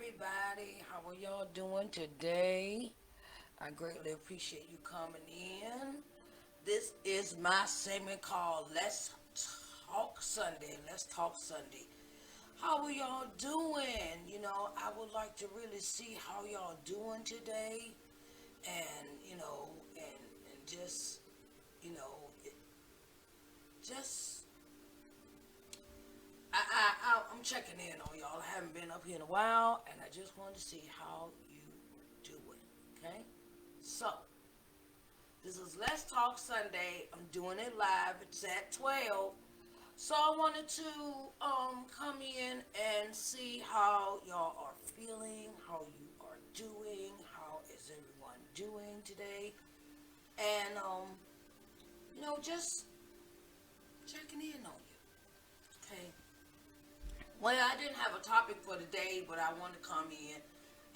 everybody. How are y'all doing today? I greatly appreciate you coming in. This is my segment called Let's Talk Sunday. Let's Talk Sunday. How are y'all doing? I would like to really see how y'all doing today, and and just you know, it, just I'm checking in on y'all. I haven't been up here in a while, and I just wanted to see how you doing. Okay, so this is Let's Talk Sunday. I'm doing it live. It's at 12. So I wanted to come in and see how y'all are feeling, how you are doing, how is everyone doing today, and just checking in on you. Okay. Well, I didn't have a topic for today, but I want to come in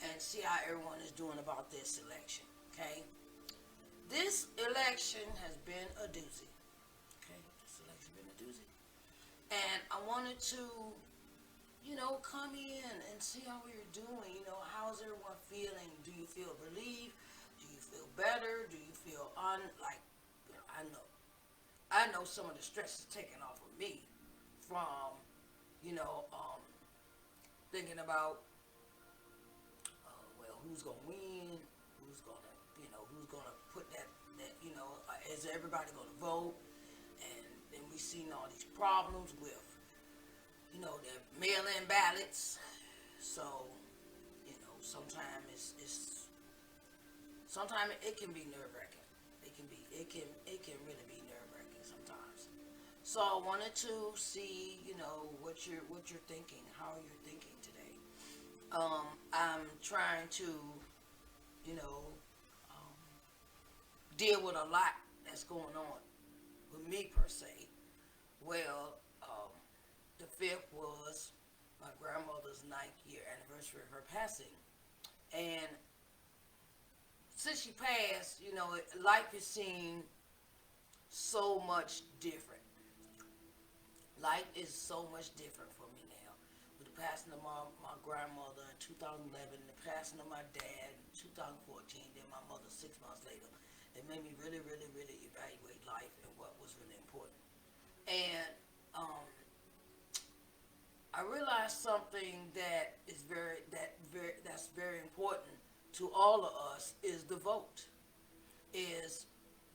and see how everyone is doing about this election. Okay, this election has been a doozy. Okay, this election has been a doozy, and I wanted to, come in and see how we're doing. How's everyone feeling? Do you feel relieved? Do you feel better? Do you feel like? I know some of the stress is taken off of me from, you know, um, thinking about well, who's gonna win, who's gonna put is everybody gonna vote? And then we seen all these problems with, the mail-in ballots. So, sometimes it's sometimes it can be nerve-wracking. It can really be nerve-wracking sometimes. So I wanted to see, what you're thinking, how you're thinking today. I'm trying to, you know, um, deal with a lot that's going on with me per se. Well, the fifth was my grandmother's ninth year anniversary of her passing, and since she passed, life has seemed so much different. Life is so much different for me now. With the passing of my grandmother in 2011, the passing of my dad in 2014, then my mother 6 months later, it made me really, really, really evaluate life and what was really important. And I realized something that's very important to all of us is the vote. Is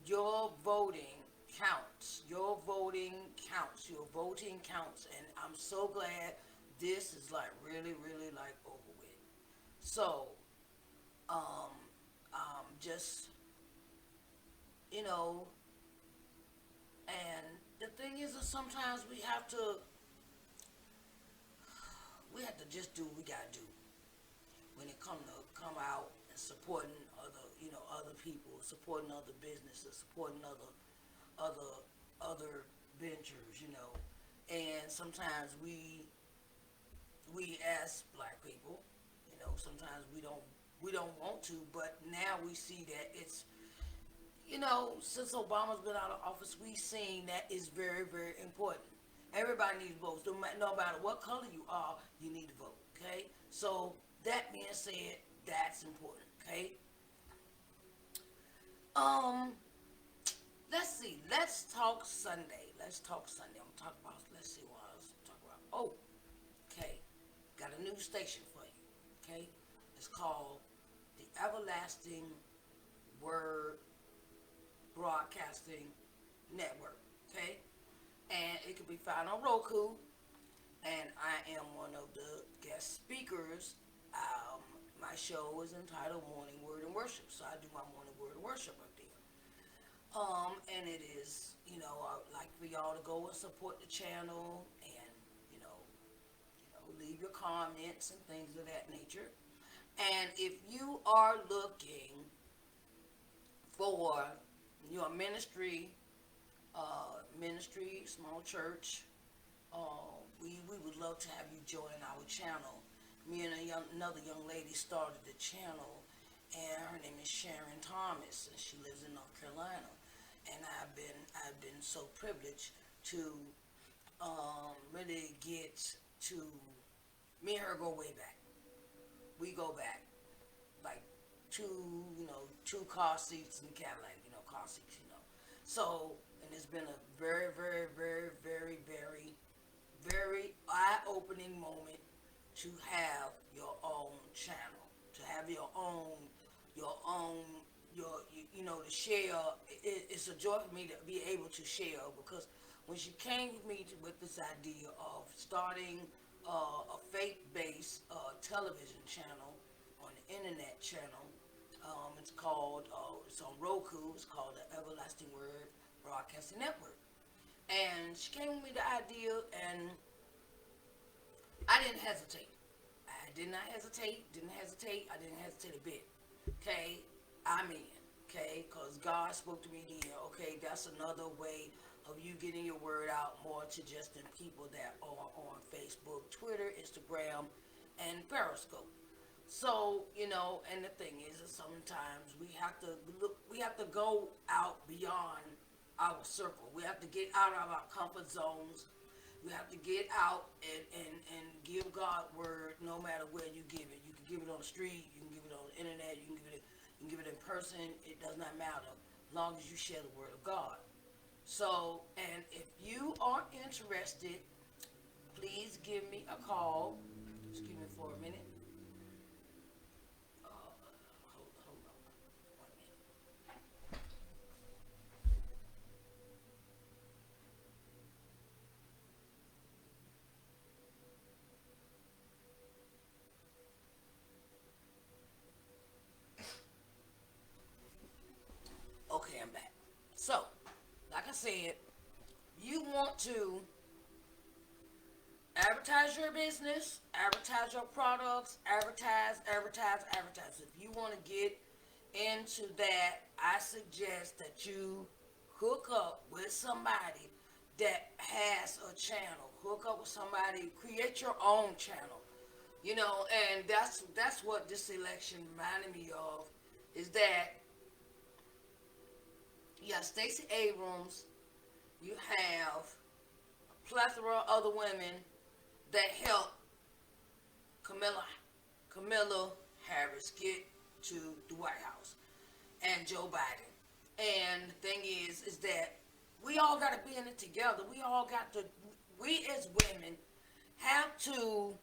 your voting counts. Your voting counts. Your voting counts. And I'm so glad this is like really, really like over with. So, um, just, you know, and the thing is that sometimes we have to just do what we gotta do when it come out and supporting other people, supporting other businesses, supporting other other ventures, and sometimes we as black people, sometimes we don't want to, but now we see that it's, since Obama's been out of office, we've seen that it's very, very important. Everybody needs votes. No matter what color you are, you need to vote. Okay. So that being said, that's important. Okay. Um. Let's see. Let's talk Sunday. Let's talk Sunday. I'm talking about. Let's see what I was talking about. Oh. Okay. Got a new station for you. Okay. It's called the Everlasting Word Broadcasting Network. Okay. And it can be found on Roku. And I am one of the guest speakers. Um, my show is entitled Morning Word and Worship, so I do my morning word and worship up there. And it is, I'd like for y'all to go and support the channel, and leave your comments and things of that nature. And if you are looking for your ministry, small church, we would love to have you join our channel. Me and another young lady started the channel, and her name is Sharon Thomas, and she lives in North Carolina. And I've been so privileged to really get to, me and her go way back. we go back like two car seats in Cadillac, car seats, So, and it's been a very, very, very, very, very, very eye-opening moment to have your own channel, to have your own, to share. It's a joy for me to be able to share because when she came to me with this idea of starting a faith-based television channel on the internet channel, it's called, it's on Roku, it's called the Everlasting Word Broadcasting Network. And she came with me the idea, and I didn't hesitate. I did not hesitate, I didn't hesitate a bit. Okay, I'm in. Okay, because God spoke to me then. Okay, that's another way of you getting your word out more to just the people that are on Facebook, Twitter, Instagram, and Periscope. So, and the thing is that sometimes we have to go out beyond our circle. We have to get out of our comfort zones. We have to get out and give God word no matter where you give it. You can give it on the street, you can give it on the internet, you can give it in person, it does not matter, as long as you share the word of God. So, and if you are interested, please give me a call. Excuse me for a minute. Hold on. 1 minute. Okay, I'm back. So, like I said, you want to advertise your business, advertise your products, advertise. If you want to get into that, I suggest that you hook up with somebody that has a channel. Hook up with somebody, create your own channel. And that's what this election reminded me of, is that you have Stacey Abrams, you have a plethora of other women that help Kamala Harris get to the White House, and Joe Biden. And the thing is that we all got to be in it together. We as women have to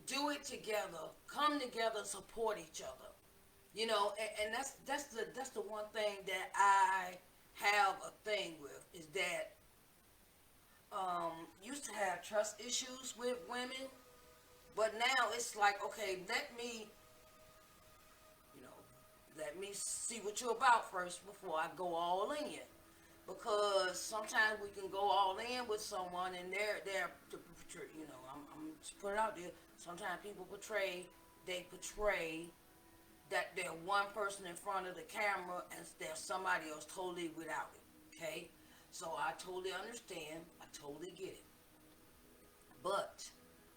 do it together, come together, support each other. And that's the one thing that I have a thing with, is that used to have trust issues with women, but now it's like, okay, let me see what you're about first before I go all in. Because sometimes we can go all in with someone and they're I'm just put it out there. Sometimes people portray that they're one person in front of the camera and there's somebody else totally without it. Okay, so I totally understand. I totally get it. But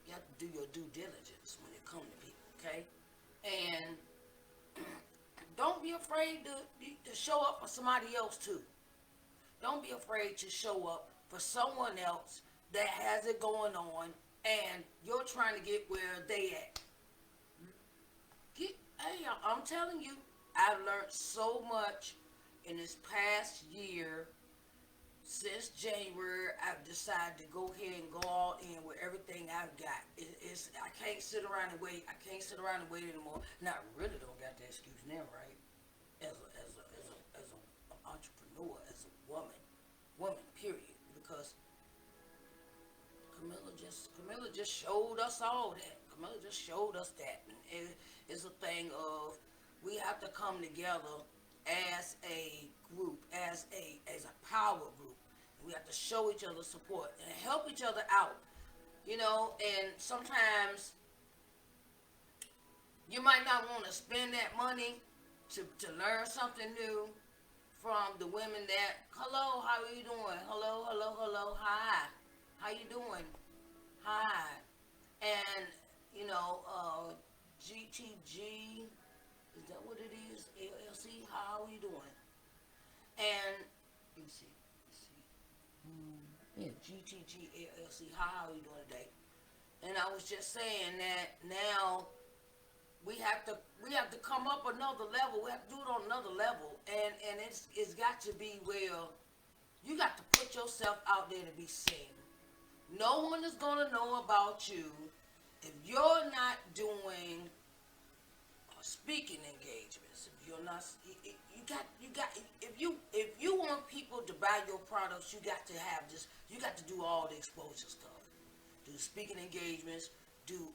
you have to do your due diligence when it comes to people. Okay, and don't be afraid to show up for somebody else too. Don't be afraid to show up for someone else that has it going on and you're trying to get where they at. Hey, I'm telling you, I've learned so much in this past year. Since January, I've decided to go ahead and go all in with everything I've got. I can't sit around and wait. I can't sit around and wait anymore. Now, I really don't got that excuse now, right? As an entrepreneur, as a woman, period. Because Camilla just showed us all that. Camilla just showed us that. And it's a thing of, we have to come together as a group, as a power group. We have to show each other support and help each other out. And sometimes you might not want to spend that money to learn something new from the women that, hello, how are you doing? Hello, hi. How you doing? Hi. And, GTG, is that what it is? LLC, how are you doing? And, let me see. Yeah, GTG LLC, how are you doing today? And I was just saying that now we have to come up another level. We have to do it on another level, and it's got to be where you got to put yourself out there to be seen. No one is gonna know about you if you're not doing speaking engagements. If you're not, you got. If you want people to buy your products, you got to have this. You got to do all the exposure stuff. Do speaking engagements. Do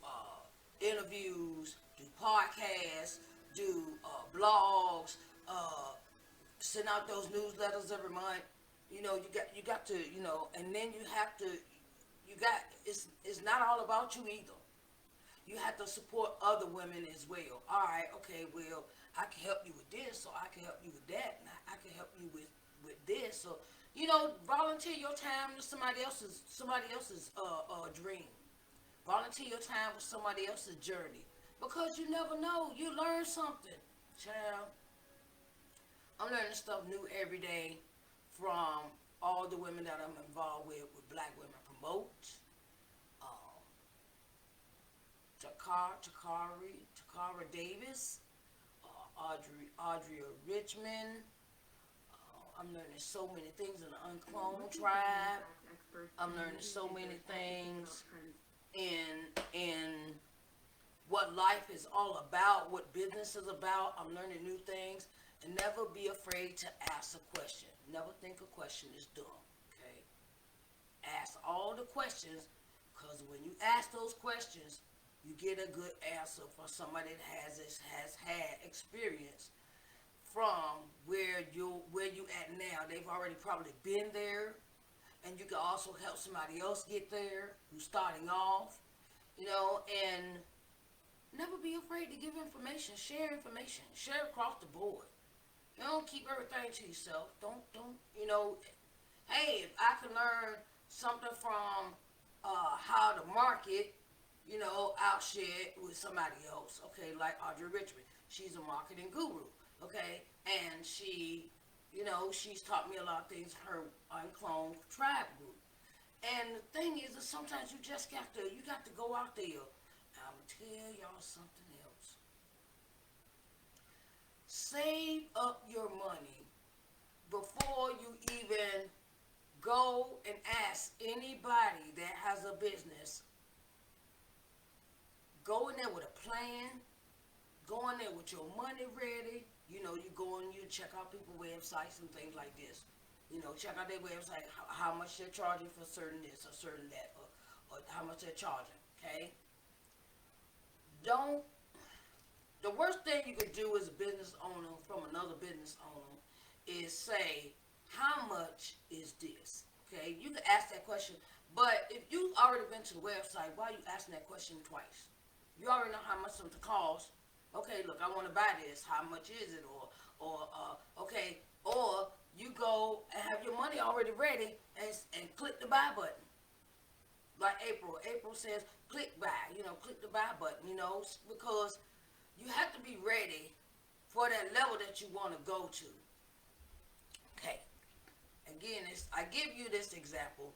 interviews. Do podcasts. Do blogs. Send out those newsletters every month. You got to, and then you have to, it's not all about you either. You have to support other women as well. All right, okay, well, I can help you with this, or I can help you with that, and I can help you with this. So, volunteer your time to somebody else's dream. Volunteer your time with somebody else's journey, because you never know. You learn something, child. I'm learning stuff new every day from all the women that I'm involved with Black Women Promote, Takara Davis, Audrey Richmond. I'm learning so many things in the Uncloned Tribe. I'm learning so many things in what life is all about, what business is about. I'm learning new things. And never be afraid to ask a question. Never think a question is dumb, okay? Ask all the questions, because when you ask those questions, you get a good answer from somebody that has had experience from where you at now. They've already probably been there, and you can also help somebody else get there who's starting off, and never be afraid to give information, share across the board. You don't keep everything to yourself. Don't, hey, if I can learn something from how to market, I'll share it with somebody else. Okay, like Audrey Richmond. She's a marketing guru. Okay, and she's taught me a lot of things, her Uncloned Tribe group. And the thing is that sometimes you got to go out there. I'm going to tell y'all something else. Save up your money before you even go and ask anybody that has a business. Go in there with a plan. Go in there with your money ready. You go in, you check out people's websites and things like this. Check out their website, how much they're charging for certain this or certain that, or how much they're charging, okay? The worst thing you could do as a business owner from another business owner is say, how much is this? Okay, you can ask that question, but if you've already been to the website, why are you asking that question twice? You already know how much something costs. Okay, look, I want to buy this. How much is it? Okay, or you go and have your money already ready and click the buy button. Like April says, click buy. Click the buy button. Because you have to be ready for that level that you want to go to. Okay. Again, I give you this example,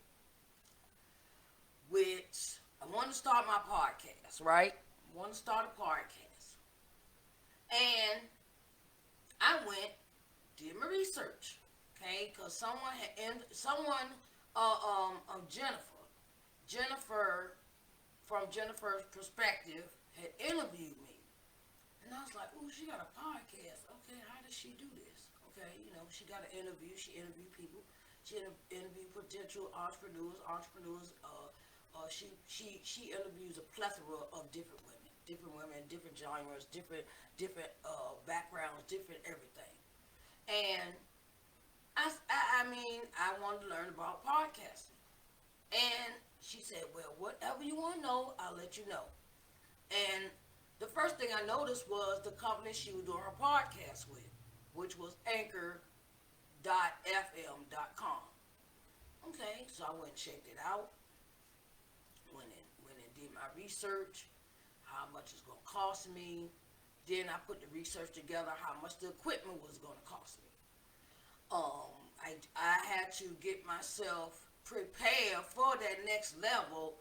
which I want to start my podcast, right? I want to start a podcast. And I did my research, okay? Because Jennifer, from Jennifer's perspective, had interviewed me. And I was like, ooh, she got a podcast. Okay, how does she do this? Okay, she got an interview. She interviewed people. She interviewed potential entrepreneurs. She interviews a plethora of different women, different genres, different backgrounds, different everything. And I wanted to learn about podcasting. And she said, well, whatever you want to know, I'll let you know. And the first thing I noticed was the company she was doing her podcast with, which was Anchor.fm.com. Okay, so I went and checked it out. Went and did my research, how much it's going to cost me. Then I put the research together, how much the equipment was going to cost me. I had to get myself prepared for that next level,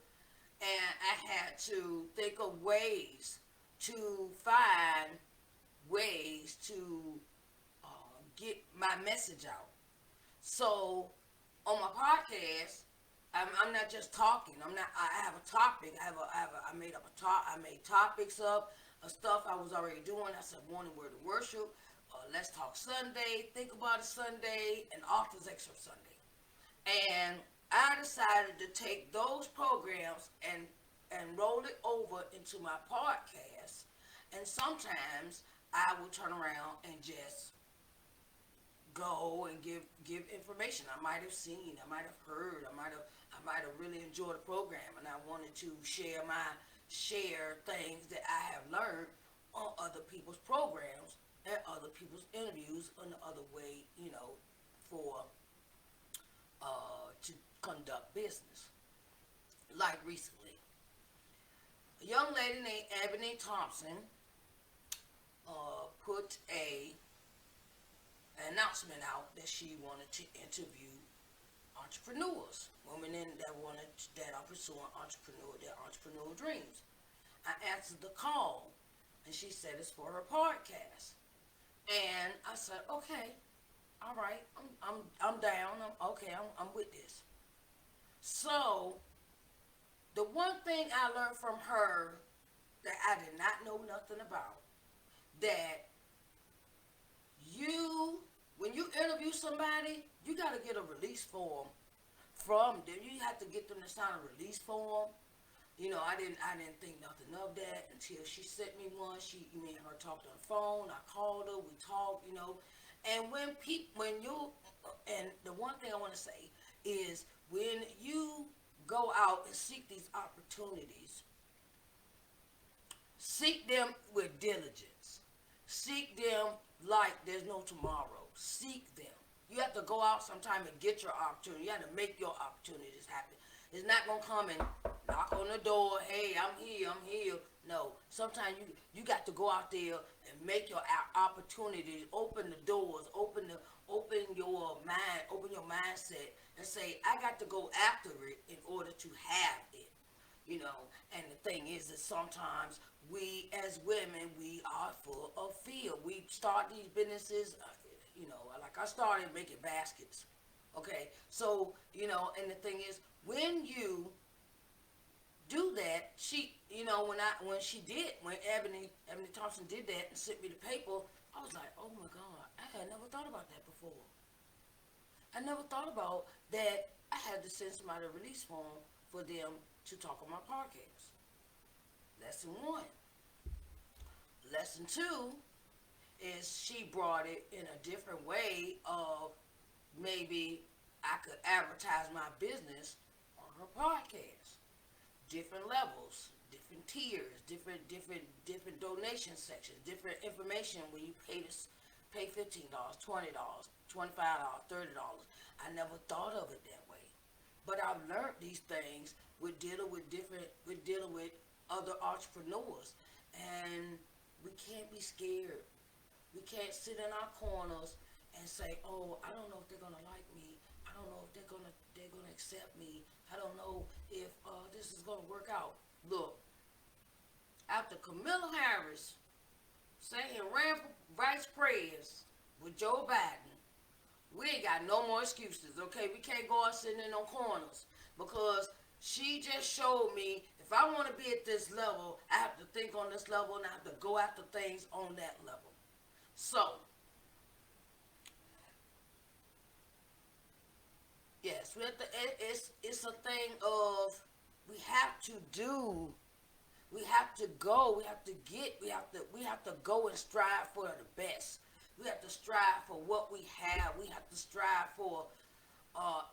and I had to think of ways to find ways to get my message out. So on my podcast, I'm not just talking. I'm not. I have a topic. I made up a top. I made topics up of stuff I was already doing. I said morning word of worship. Let's talk Sunday. Think about it Sunday and author's excerpt Sunday. And I decided to take those programs and roll it over into my podcast. And sometimes I will turn around and just go and give information. I might have seen, I might have heard, I might have really enjoyed the program, and I wanted to share things that I have learned on other people's programs and other people's interviews and other way, for to conduct business. Like recently, a young lady named Ebony Thompson put an announcement out that she wanted to interview entrepreneurs, women that are pursuing their entrepreneurial dreams. I answered the call, and she said it's for her podcast, and I said, okay, all right, I'm down. I'm with this. So the one thing I learned from her that I did not know nothing about, that when you interview somebody, you got to get a release form from them. You have to get them to sign a release form. I didn't think nothing of that until she sent me one. Me and her talked on the phone. I called her. We talked. And and the one thing I want to say is, when you go out and seek these opportunities, seek them with diligence. Seek them like there's no tomorrow. Seek them. You have to go out sometime and get your opportunity. You have to make your opportunities happen. It's not going to come and knock on the door, hey, I'm here. No, sometimes you got to go out there and make your opportunities, open the doors, open your mind, open your mindset, and say, I got to go after it in order to have it. And the thing is that sometimes we as women, we are full of fear. We start these businesses, like I started making baskets. Okay, so, and the thing is, when you do that, when Ebony Thompson did that and sent me the paper, I was like, oh my God, I had never thought about that before. I never thought about that. I had to send somebody a release form for them to talk on my podcast. Lesson 1. Lesson 2 is she brought it in a different way of maybe I could advertise my business on her podcast. Different levels, different tiers, different donation sections, different information when you pay $15, $20, $25, $30. I never thought of it that way. But I've learned these things with dealing with other entrepreneurs. And we can't be scared. We can't sit in our corners and say, oh, I don't know if they're gonna like me. I don't know if they're gonna accept me. I don't know if this is gonna work out. Look, after Kamala Harris ran for vice president with Joe Biden, we ain't got no more excuses, okay? We can't go out sitting in no corners, because she just showed me, if I want to be at this level, I have to think on this level, and I have to go after things on that level. So, yes, we have to. It's a thing of we have to go. We have to go and strive for the best. We have to strive for what we have. We have to strive for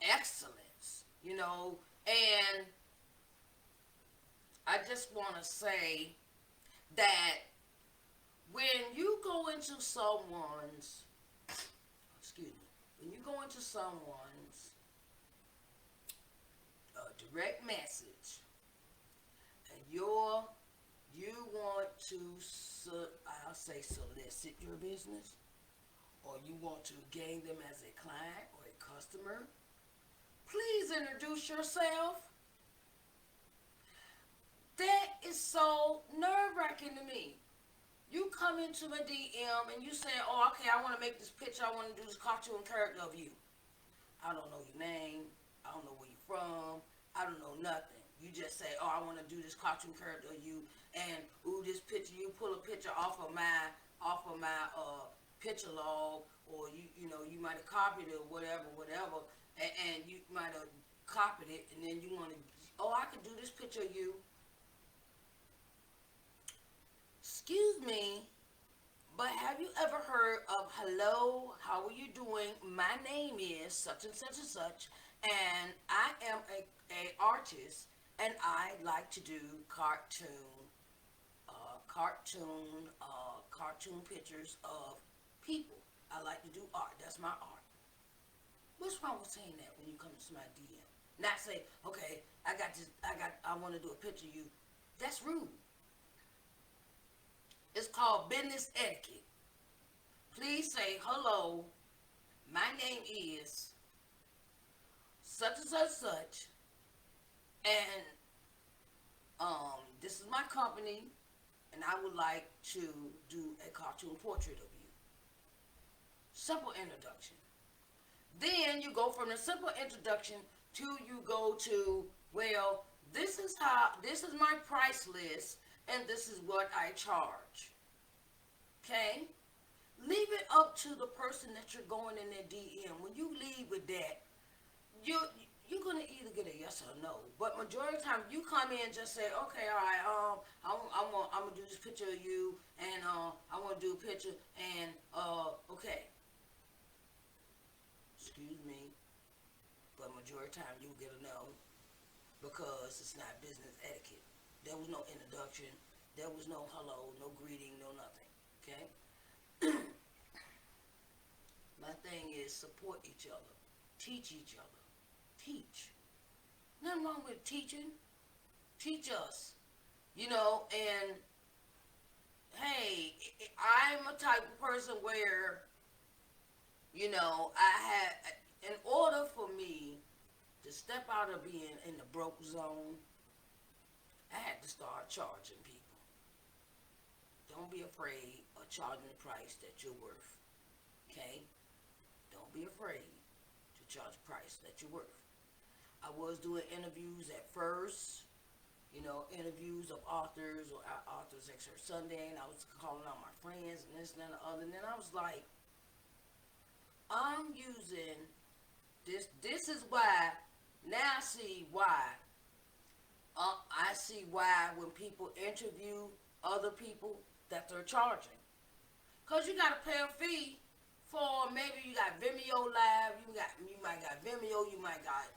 excellence, And I just want to say that when you go into someone's direct message, and you want to, I'll say, solicit your business, or you want to gain them as a client or a customer, please introduce yourself. That is so nerve-wracking to me. You come into my DM and you say, oh, okay, I want to make this picture. I want to do this cartoon character of you. I don't know your name. I don't know where you're from. I don't know nothing. You just say, oh, I want to do this cartoon character of you. And, ooh, this picture, you pull a picture off of my picture log, or you might have copied it or whatever, and you might have copied it, and then you want to, oh, I could do this picture of you. Excuse me, but have you ever heard of hello, how are you doing? My name is such and such and such, and I am a artist, and I like to do cartoon pictures of people. I like to do art. That's my art. What's wrong with saying that when you come to my DM? Not say, okay, I want to do a picture of you. That's rude. It's called business etiquette. Please say, hello, my name is such and such such, and this is my company, and I would like to do a cartoon portrait of you. Simple introduction. Then you go from the simple introduction to you go to, well, this is my price list, and this is what I charge. Okay? Leave it up to the person that you're going in their DM. When you leave with that, you're gonna either get a yes or a no. But majority of the time, you come in and just say, okay, all right, I'm gonna do this picture of you, and I want to do a picture, and okay. Excuse me, but majority of the time you get a no, because it's not business etiquette. There was no introduction. There was no hello, no greeting, no nothing. Okay? My thing is support each other. Teach each other. Teach. Nothing wrong with teaching. Teach us. And hey, I'm a type of person where, in order for me to step out of being in the broke zone, I had to start charging people. Don't be afraid of charging the price that you're worth. Okay? Don't be afraid to charge the price that you're worth. I was doing interviews at first, interviews of authors or authors excerpt Sunday, and I was calling out my friends and this and that and the other, and then I was like, I'm using this. This is why. Now I see why. I see why when people interview other people that they're charging. Because you got to pay a fee for, maybe you got Vimeo Live, you might got Vimeo, you might got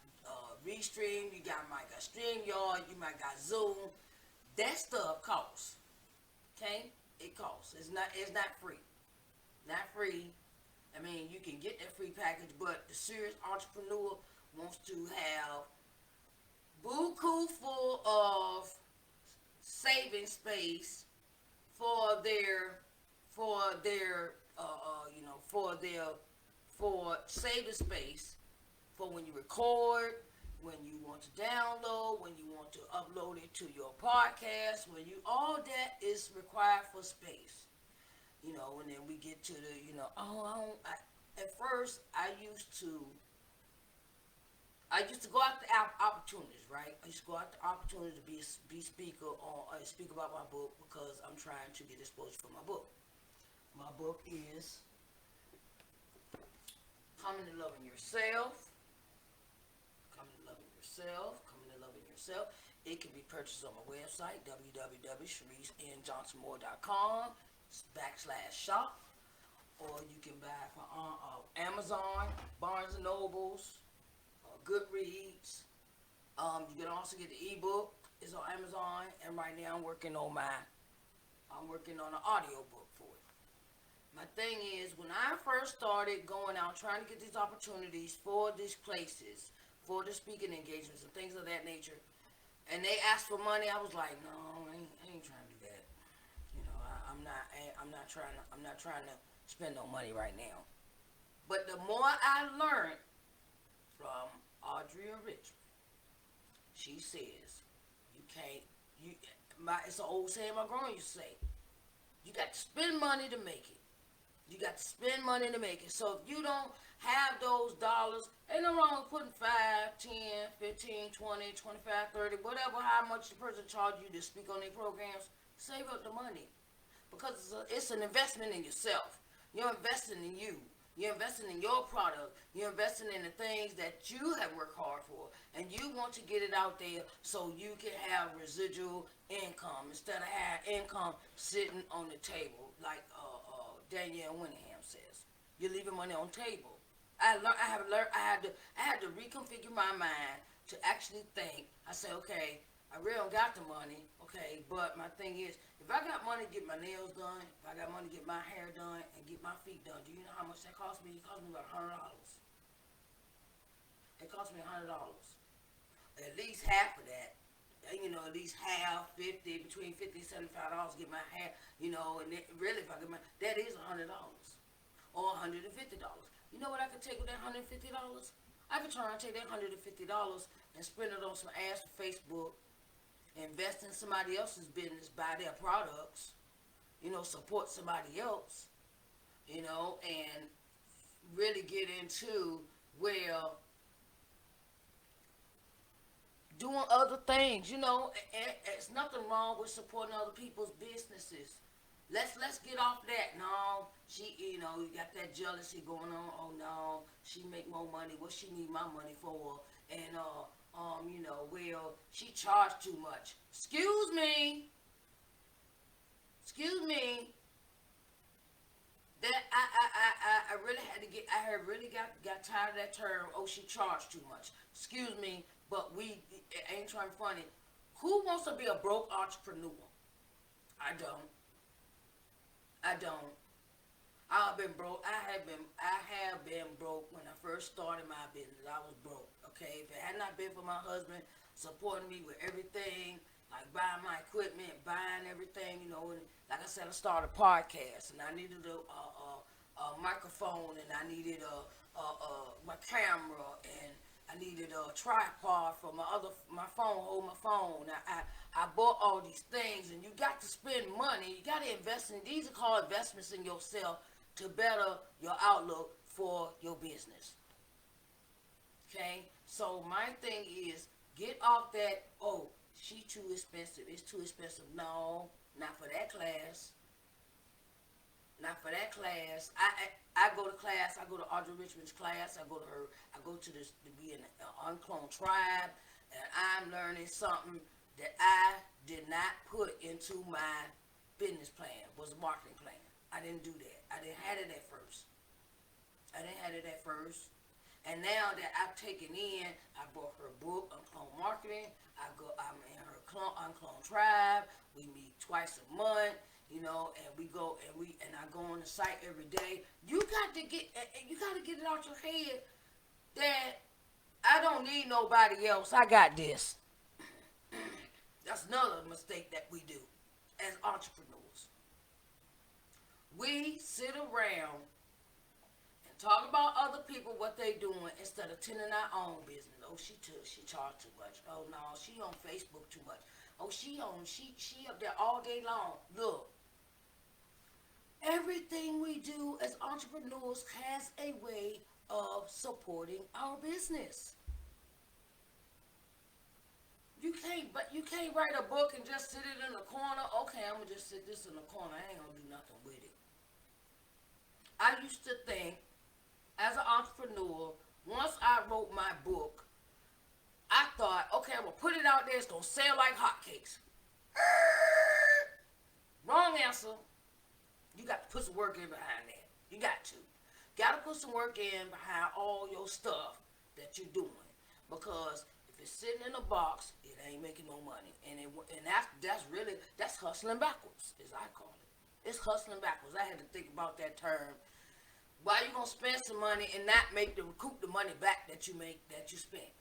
Restream, you might got StreamYard, you might got Zoom. That stuff costs. Okay? It costs. It's not free. Not free. I mean, you can get that free package, but the serious entrepreneur wants to have buku full of saving space for saving space for when you record, when you want to download, when you want to upload it to your podcast, all that is required for space. And then we get to the, at first I used to go out the opportunities, right? I used to go out the opportunity to be speaker speak about my book, because I'm trying to get exposure for my book. My book is Coming to Loving Yourself. Coming to Loving Yourself. Coming to Loving Yourself. It can be purchased on my website, www.ShariceNJohnsonMoore.com/shop, or you can buy it from Amazon, Barnes and Nobles, Goodreads. You can also get the ebook. It's on Amazon, and right now I'm working on an audio book for it. My thing is, when I first started going out trying to get these opportunities for these places, for the speaking engagements and things of that nature, and they asked for money, I was like, no, I ain't trying to do that. I'm not trying to spend no money right now. But the more I learned from Audrey Richmond, she says, you You, it's an old saying my grandma used to say. You got to spend money to make it. You got to spend money to make it. So if you don't have those dollars, ain't no wrong with putting 5, 10, 15, 20, 25, 30, whatever, how much the person charge you to speak on their programs. Save up the money. Because it's an investment in yourself. You're investing in you. You're investing in your product. You're investing in the things that you have worked hard for. And you want to get it out there so you can have residual income instead of have income sitting on the table, like Danielle Winningham says. You're leaving money on the table. I had to reconfigure my mind to actually think. I said, okay, I really don't got the money, okay, but my thing is, if I got money to get my nails done, if I got money to get my hair done and get my feet done, do you know how much that cost me? It cost me about $100. It cost me $100. At least half of that. At least half, 50, between 50 and $75 to get my hair, and really if I get that is $100 or $150. You know what I could take with that $150? I could try and take that $150 and spend it on some ads for Facebook, invest in somebody else's business, buy their products, support somebody else, and really get into where doing other things, it's nothing wrong with supporting other people's businesses. Let's get off that. No, you got that jealousy going on. Oh no, she make more money. What she need my money for? And well, she charged too much. Excuse me. That I really had to get. I had really got tired of that term. Oh, she charged too much. Excuse me, but it ain't trying funny. Who wants to be a broke entrepreneur? I don't. I don't. I've been broke. I have been broke when I first started my business. I was broke. Okay, if it had not been for my husband supporting me with everything, like buying my equipment, buying everything, and like I said, I started a podcast, and I needed a microphone, and I needed my camera, and I needed a tripod for my phone, hold my phone. I bought all these things, and you got to spend money. You got to invest in. These are called investments in yourself to better your outlook for your business. Okay, so my thing is get off that. Oh, she too expensive. It's too expensive. No, not for that class. Not for that class. I go to class. I go to Audrey Richmond's class. I go to her. I go to this to be in an uncloned tribe, and I'm learning something that I did not put into my business plan. Was a marketing plan. I didn't do that. I didn't have it at first. And now that I've taken in, I bought her book, Uncloned Marketing. I'm in her Uncloned Tribe. We meet twice a month, and we go and I go on the site every day. You got to get it out your head that I don't need nobody else. I got this. That's another mistake that we do as entrepreneurs. We sit around and talk about other people, what they doing, instead of tending our own business. Oh, she charged too much. Oh no, she on Facebook too much. Oh, she up there all day long. Look, everything we do as entrepreneurs has a way of supporting our business. You can't write a book and just sit it in the corner. Okay, I'm gonna just sit this in the corner. I ain't gonna do nothing with it. I used to think, as an entrepreneur, once I wrote my book, I thought, okay, I'm gonna put it out there. It's gonna sell like hotcakes. Wrong answer. You got to put some work in behind that. You got to. Got to put some work in behind all your stuff that you're doing, because if it's sitting in a box, it ain't making no money, and that's hustling backwards, as I call it. It's hustling backwards. I had to think about that term. Why you gonna spend some money and not recoup the money back that you spent,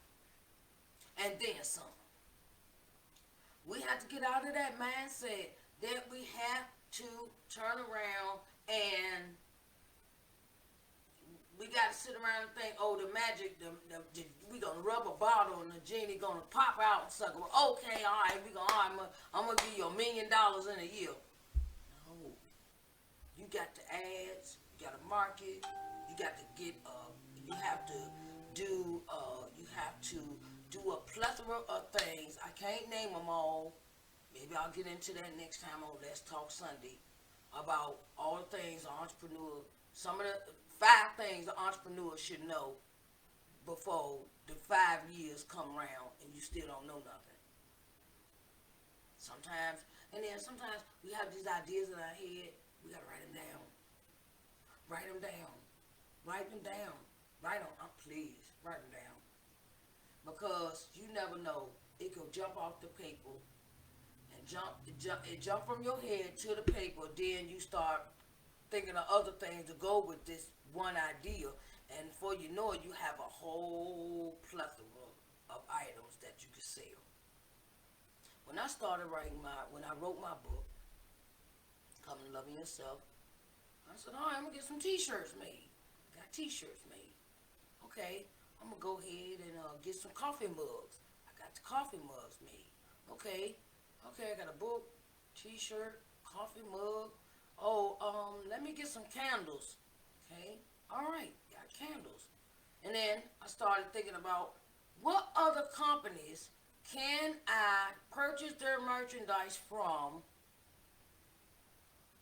and then some? We have to get out of that mindset that we have to turn around and we got to sit around and think, oh, the magic, we gonna rub a bottle and the genie gonna pop out and suck it. Well, okay, all right, I'm gonna give you $1 million in a year. No, you got the ads, you got to market, you got to get, you have to do a plethora of things. I can't name them all. Maybe I'll get into that next time on Let's Talk Sunday about all the things an entrepreneur, some of the 5 things an entrepreneur should know before the 5 years come around and you still don't know nothing. Sometimes we have these ideas in our head, we gotta write them down. Write them down. Write them down. Write them, please, write them down. Because you never know, it could jump off the paper and jump from your head to the paper, then you start thinking of other things to go with this one idea, and before you know it, you have a whole plethora of items that you can sell. When I wrote my book, Come to Loving Yourself, I said, all right, I'm gonna get some t-shirts made. Got t-shirts made. Okay, I'm gonna go ahead and get some coffee mugs. I got the coffee mugs made. Okay, I got a book, t-shirt, coffee mug. Oh, let me get some candles. Okay, all right, got candles. And then I started thinking about what other companies can I purchase their merchandise from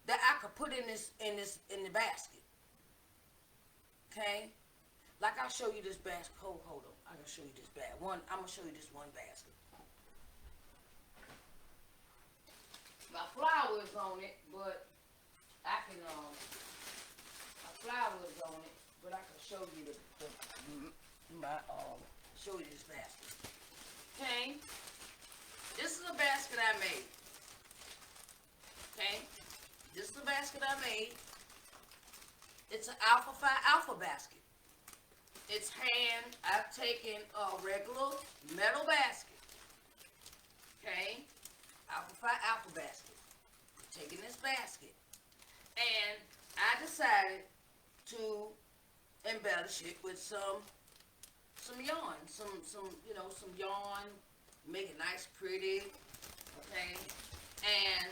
that I could put in the basket. Okay, like I'll show you this basket. Hold on, I can show you this bag. I'm gonna show you this one basket. My flower is on it, but I can my flower is on it, but I can show you show you this basket. Okay, this is a basket I made. Okay, this is the basket I made. It's an Alpha Phi Alpha basket. It's I've taken a regular metal basket. Okay, Alpha Phi Alpha basket. I'm taking this basket, and I decided to embellish it with some yarn, some yarn, make it nice, pretty. Okay, and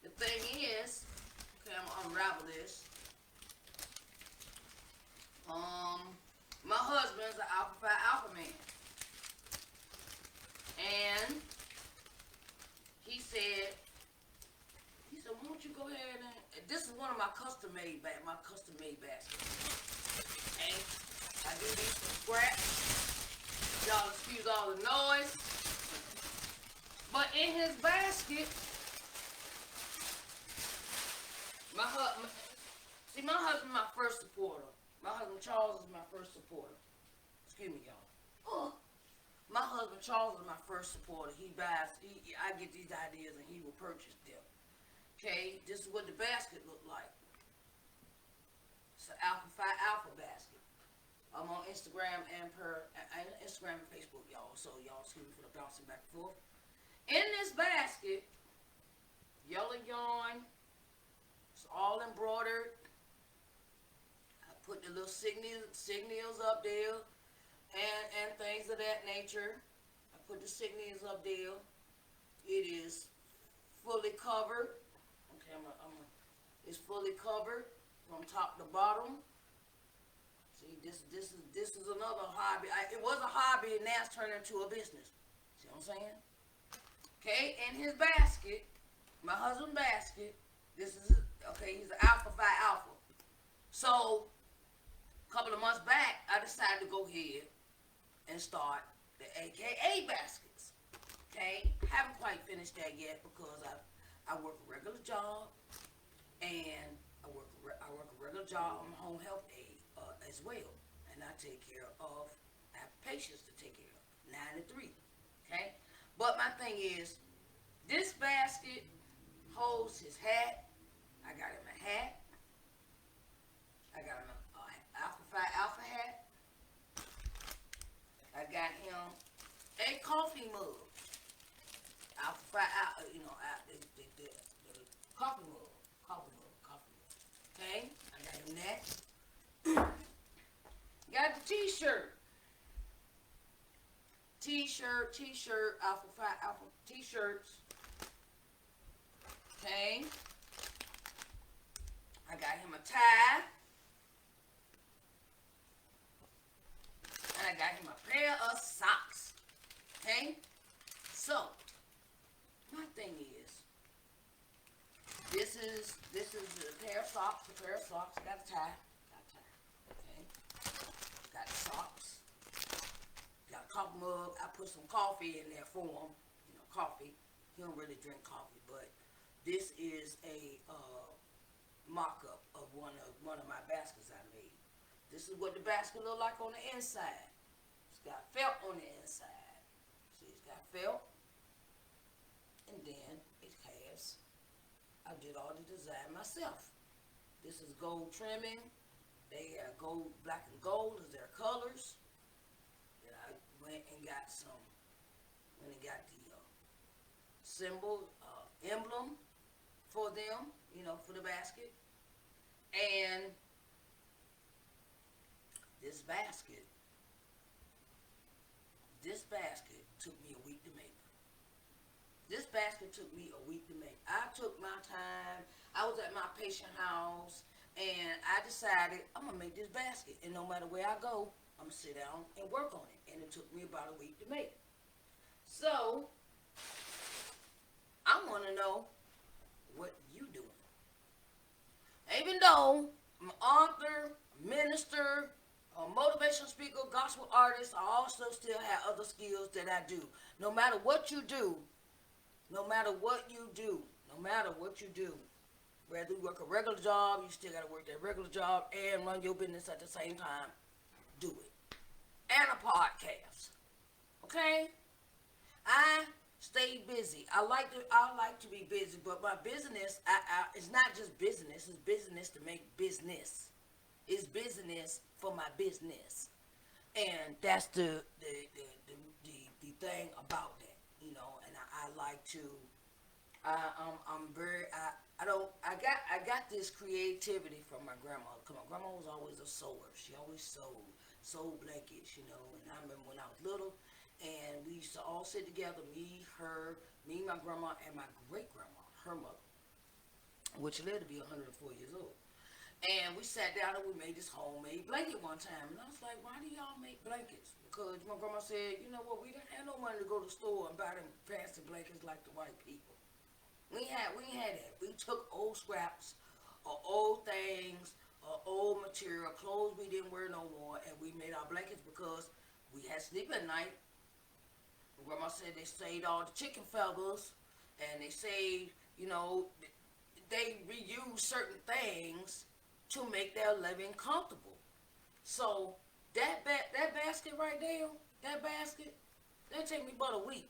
the thing is, okay, I'm gonna unravel this. My husband's an Alpha Phi Alpha man, and he said, why don't you go ahead and, this is one of my custom made baskets. Okay, I do these from scratch. Y'all excuse all the noise. But in his basket, my husband my first supporter. My husband Charles is my first supporter. Excuse me, y'all. My husband Charles is my first supporter. I get these ideas and he will purchase them. Okay, this is what the basket looked like. It's an Alpha Phi Alpha basket. I'm on Instagram and Facebook, y'all. So y'all excuse me for the bouncing back and forth. In this basket, yellow yarn. It's all embroidered. I put the little signals up there and things of that nature. I put the signals up there. It is fully covered. Okay, it's fully covered from top to bottom. See, this is another hobby. It was a hobby and now it's turned into a business. See what I'm saying? Okay, in his basket, my husband's basket, he's an Alpha Phi Alpha. So, a couple of months back, I decided to go ahead and start the AKA baskets. Okay, haven't quite finished that yet because I work a regular job and I work a regular job. I'm a home health aide as well, and I take care of, I have patients to take care of, 9 to 3. Okay, but my thing is, this basket holds his hat. I got him a hat. I got him an Alpha Phi Alpha hat. I got him a coffee mug. Alpha Phi Alpha, the coffee mug. Okay, I got him that. Got the t-shirt. T-shirt, alpha t-shirts. Okay. I got him a tie. And I got him a pair of socks. Okay? So, my thing is, this is a pair of socks, I got a tie. Okay? Got the socks. Got a coffee mug. I put some coffee in there for him. You know, coffee. He don't really drink coffee, but this is a mock-up of one of my baskets I made. This is what the basket look like on the inside. It's got felt on the inside. See, it's got felt, and then it has. I did all the design myself. This is gold trimming. They are gold, black and gold is their colors. Then I went and got the symbol, emblem for them, you know, for the basket. And this basket took me a week to make. This basket took me a week to make. I took my time. I was at my patient house, and I decided I'm going to make this basket. And no matter where I go, I'm going to sit down and work on it. And it took me about a week to make. So, I want to know what you doing. Even though I'm an author, minister, a motivational speaker, gospel artist, I also still have other skills that I do. No matter what you do, whether you work a regular job, you still got to work that regular job and run your business at the same time, do it. And a podcast. Okay? I stay busy. I like to be busy, but my business, it's not just business. It's business to make business. It's business for my business, and that's the thing about that, you know. And I like to. I got this creativity from my grandma. Cause my grandma was always a sewer. She always sewed blankets, you know. And I remember when I was little. And we used to all sit together, me, my grandma, and my great-grandma, her mother, which lived to be 104 years old. And we sat down and we made this homemade blanket one time. And I was like, why do y'all make blankets? Because my grandma said, you know what, we didn't have no money to go to the store and buy them fancy blankets like the white people. We ain't had that. We took old scraps or old things or old material, clothes we didn't wear no more, and we made our blankets because we had sleep at night. Grandma said they saved all the chicken feathers, and they saved, you know, they reuse certain things to make their living comfortable. So that basket right there, that take me about a week.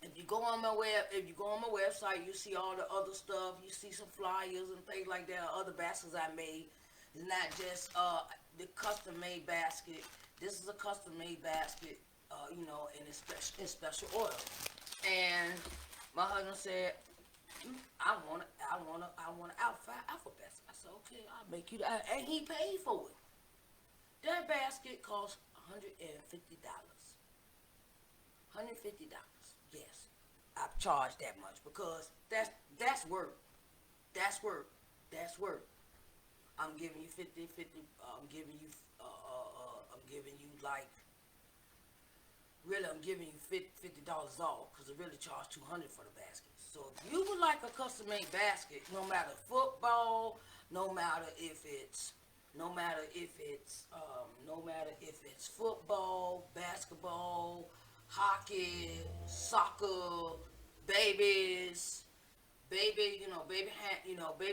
If you go on my website, you see all the other stuff. You see some flyers and things like that. Other baskets I made. It's not just the custom made basket. This is a custom made basket. You know, and it's special order. And my husband said, I want an alpha basket. I said, okay, I'll make you that. And he paid for it. That basket cost $150. $150. Yes, I've charged that much because that's work. That's work. I'm giving you 50. I'm giving you like. Really, I'm giving you $50 off because I really charge $200 for the basket. So if you would like a custom-made basket, no matter football, no matter if it's football, basketball, hockey, soccer, baby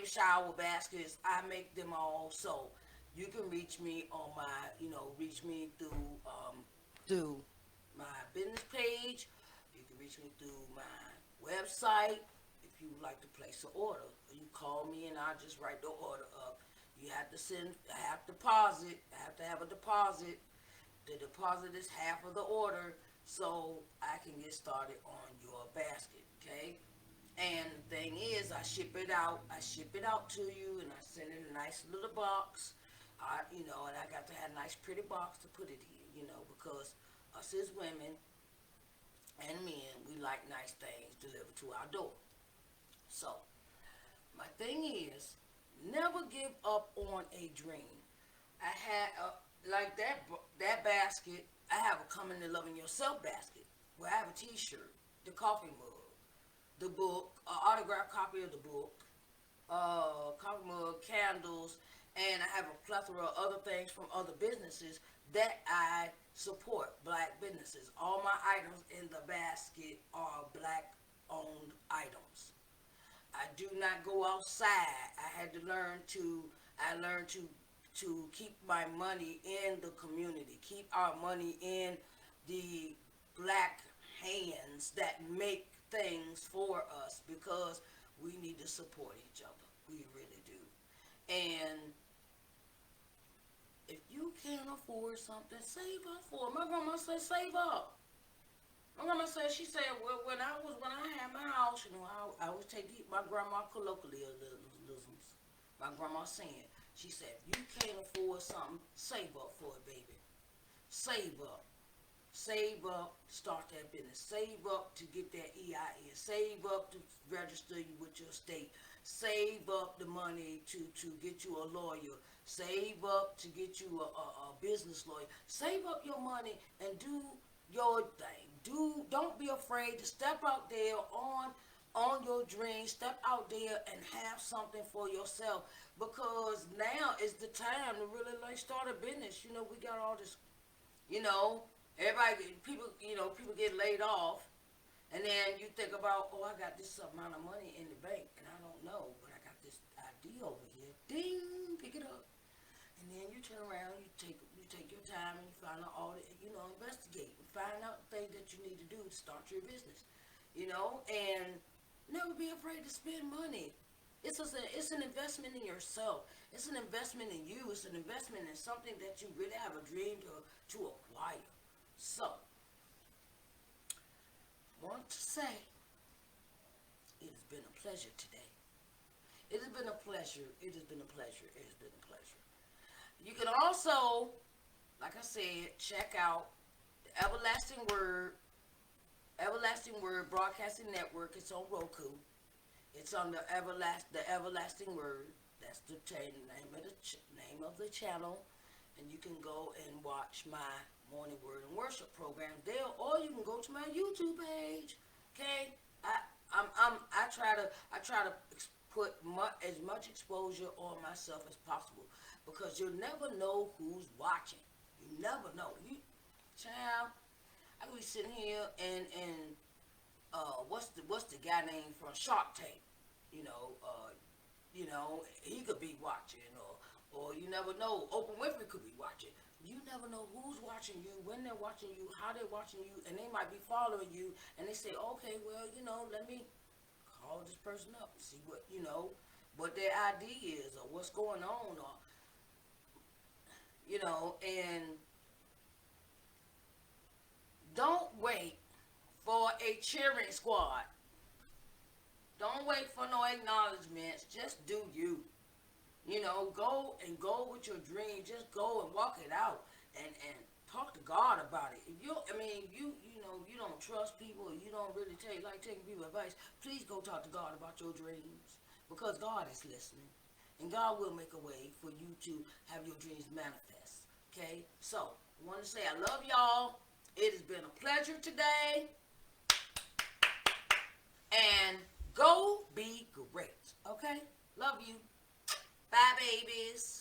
shower baskets, I make them all. So you can reach me on reach me through my business page. You can reach me through my website if you would like to place an order. You call me and I'll just write the order up. You have to have to have a deposit. The deposit is half of the order, so I can get started on your basket, okay? And the thing is, I ship it out to you, and I send it in a nice little box. And I got to have a nice pretty box to put it in, because us as women and men, we like nice things delivered to our door. So, my thing is, never give up on a dream. I had like that basket. I have a Coming to Loving Yourself basket where I have a T-shirt, the coffee mug, the book, an autographed copy of the book, coffee mug, candles, and I have a plethora of other things from other businesses that I support, black businesses. All my items in the basket are black owned items. I do not go outside. I learned to keep my money in the community, keep our money in the black hands that make things for us, because we need to support each other. We really do. And if you can't afford something, save up for it. My grandma said, save up. My grandma said, she said, well, when I had my house, I would take my grandma colloquialisms. My grandma saying, she said, if you can't afford something, save up for it, baby. Save up. Save up to start that business. Save up to get that EIN. Save up to register you with your state. Save up the money to get you a lawyer. Save up to get you a business lawyer. Save up your money and do your thing. Don't be afraid to step out there on your dreams. Step out there and have something for yourself, because now is the time to really start a business. We got all this, people get laid off, and then you think about, oh, I got this amount of money in the bank, and I don't know, but I got this idea over here. Ding, pick it up, and then you turn around, you take your time, and you find out all the, investigate, and find out things that you need to do to start your business, and never be afraid to spend money. It's an investment in yourself. It's an investment in you. It's an investment in something that you really have a dream to acquire. So, want to say, it has been a pleasure today. It has been a pleasure. It has been a pleasure. It has been a pleasure. You can also, like I said, check out the Everlasting Word Broadcasting Network. It's on Roku. It's on the Everlasting Word. That's the name of the channel, and you can go and watch my morning word and worship program there, or you can go to my YouTube page. Okay, I try to put as much exposure on myself as possible, because you'll never know who's watching. You never know. Child, I could be sitting here and what's the guy name from Shark Tank? He could be watching, or you never know. Oprah Winfrey could be watching. You never know who's watching you, when they're watching you, how they're watching you, and they might be following you, and they say, okay, well, let me call this person up and see what their idea is, or what's going on, or and don't wait for a cheering squad. Don't wait for no acknowledgments. Just do you. Go with your dream. Just go and walk it out, and talk to God about it. If you don't trust people, or you don't really like taking people advice, please go talk to God about your dreams, because God is listening, and God will make a way for you to have your dreams manifest. Okay, so I want to say I love y'all. It has been a pleasure today, and go be great. Okay, love you. Bye, babies.